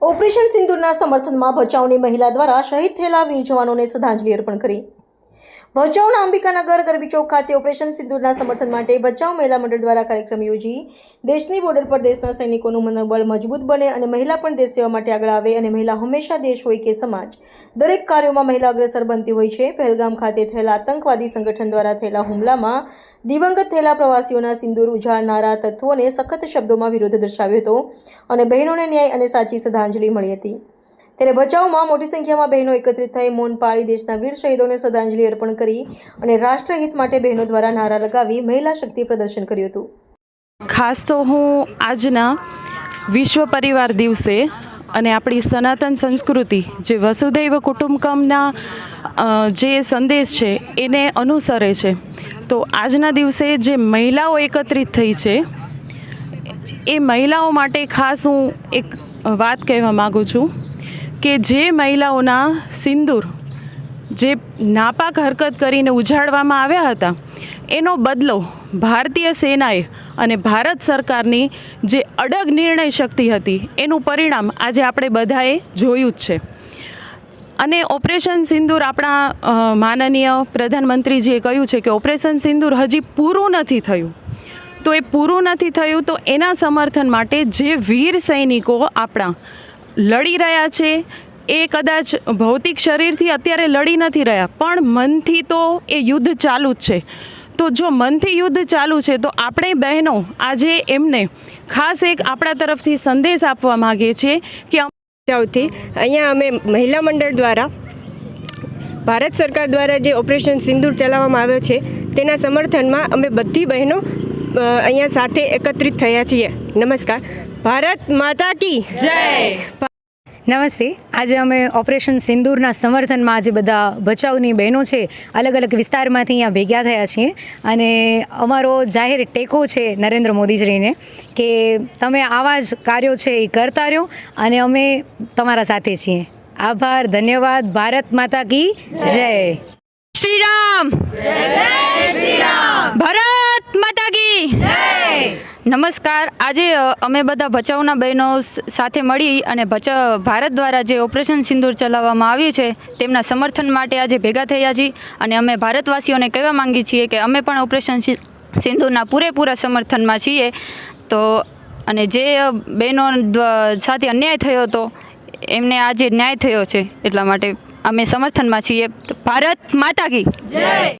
Operation સિંદૂરના સમર્થનમાં ભચાઉની મહિલા દ્વારા શહીદ થયેલા વીર જવાનોને શ્રદ્ધાંજલિ અર્પણ કરી। ભચાઉના અંબિકાનગર ગરબી ચોક ખાતે ઓપરેશન સિંદૂરના સમર્થન માટે ભચાઉ મહિલા મંડળ દ્વારા કાર્યક્રમ યોજી દેશની બોર્ડર પર દેશના સૈનિકોનું મનોબળ મજબૂત બને અને મહિલા પણ દેશ સેવા માટે આગળ આવે અને મહિલા હંમેશા દેશ હોય કે સમાજ દરેક કાર્યોમાં મહિલા અગ્રેસર બનતી હોય છે। પહેલગામ ખાતે થયેલા આતંકવાદી સંગઠન દ્વારા થયેલા હુમલામાં દિવંગત થયેલા પ્રવાસીઓના સિંદૂર ઉજાડનારા તત્વોને સખત શબ્દોમાં વિરોધ દર્શાવ્યો હતો અને બહેનોને ન્યાય અને સાચી શ્રદ્ધાંજલિ મળી હતી। ત્યારે ભચાઉમાં મોટી સંખ્યામાં બહેનો એકત્રિત થઈ મૌન પાળી દેશના વીર શહીદોને શ્રદ્ધાંજલિ અર્પણ કરી અને રાષ્ટ્રહિત માટે બહેનો દ્વારા નારા લગાવી મહિલા શક્તિ પ્રદર્શન કર્યું હતું। ખાસ તો હું આજના વિશ્વ પરિવાર દિવસે અને આપણી સનાતન સંસ્કૃતિ જે વસુધૈવ કુટુંબકમના જે સંદેશ છે એને અનુસરે છે, તો આજના દિવસે જે મહિલાઓ એકત્રિત થઈ છે એ મહિલાઓ માટે ખાસ હું એક વાત કહેવા માગું છું કે જે મહિલાઓના સિંદૂર જે નાપાક હરકત કરીને ઉજાડવામાં આવ્યા હતા એનો બદલો ભારતીય સેનાએ અને ભારત સરકારની જે અડગ નિર્ણય શક્તિ હતી એનું પરિણામ આજે આપણે બધાએ જોયું જ છે। અને ઓપરેશન સિંદૂર આપણા માનનીય પ્રધાનમંત્રીજીએ કહ્યું છે કે ઓપરેશન સિંદૂર હજી પૂરું નથી થયું, તો એ પૂરું નથી થયું તો એના સમર્થન માટે જે વીર સૈનિકો આપણા લડી રહ્યા છે એ કદાચ ભૌતિક શરીરથી અત્યારે લડી નથી રહ્યા પણ મનથી તો એ યુદ્ધ ચાલુ જ છે। તો જો મનથી યુદ્ધ ચાલુ છે તો આપણે બહેનો આજે એમને ખાસ એક આપણા તરફથી સંદેશ આપવા માગીએ છીએ કે સૌથી અહીંયા અમે મહિલા મંડળ દ્વારા ભારત સરકાર દ્વારા જે ઓપરેશન સિંદૂર ચલાવવામાં આવ્યો છે તેના સમર્થનમાં અમે બધી બહેનો અહીંયા સાથે એકત્રિત થયા છીએ। નમસ્કાર, ભારત માતા કી જય। નમસ્તે। આજે અમે ઓપરેશન સિંદૂરના સમર્થનમાં આજે બધા ભચાઉની બહેનો છે અલગ અલગ વિસ્તારમાંથી અહીંયા ભેગા થયા છીએ અને અમારો જાહેર ટેકો છે નરેન્દ્ર મોદીજીને કે તમે આવા જ કાર્યો છે એ કરતા રહો અને અમે તમારા સાથે છીએ। આભાર, ધન્યવાદ। ભારત માતા કી જય। શ્રી રામ જય જય શ્રી રામ। ભારત માતા કી જય। નમસ્કાર। આજે અમે બધા ભચાઉના બહેનો સાથે મળી અને ભારત દ્વારા જે ઓપરેશન સિંદૂર ચલાવવામાં આવ્યું છે તેમના સમર્થન માટે આજે ભેગા થયા છીએ અને અમે ભારતવાસીઓને કહેવા માંગીએ છીએ કે અમે પણ ઓપરેશન સિંદૂરના પૂરેપૂરા સમર્થનમાં છીએ। તો અને જે બહેનો સાથે અન્યાય થયો હતો એમને આજે ન્યાય થયો છે એટલા માટે અમે સમર્થનમાં છીએ। ભારત માતા કી જય।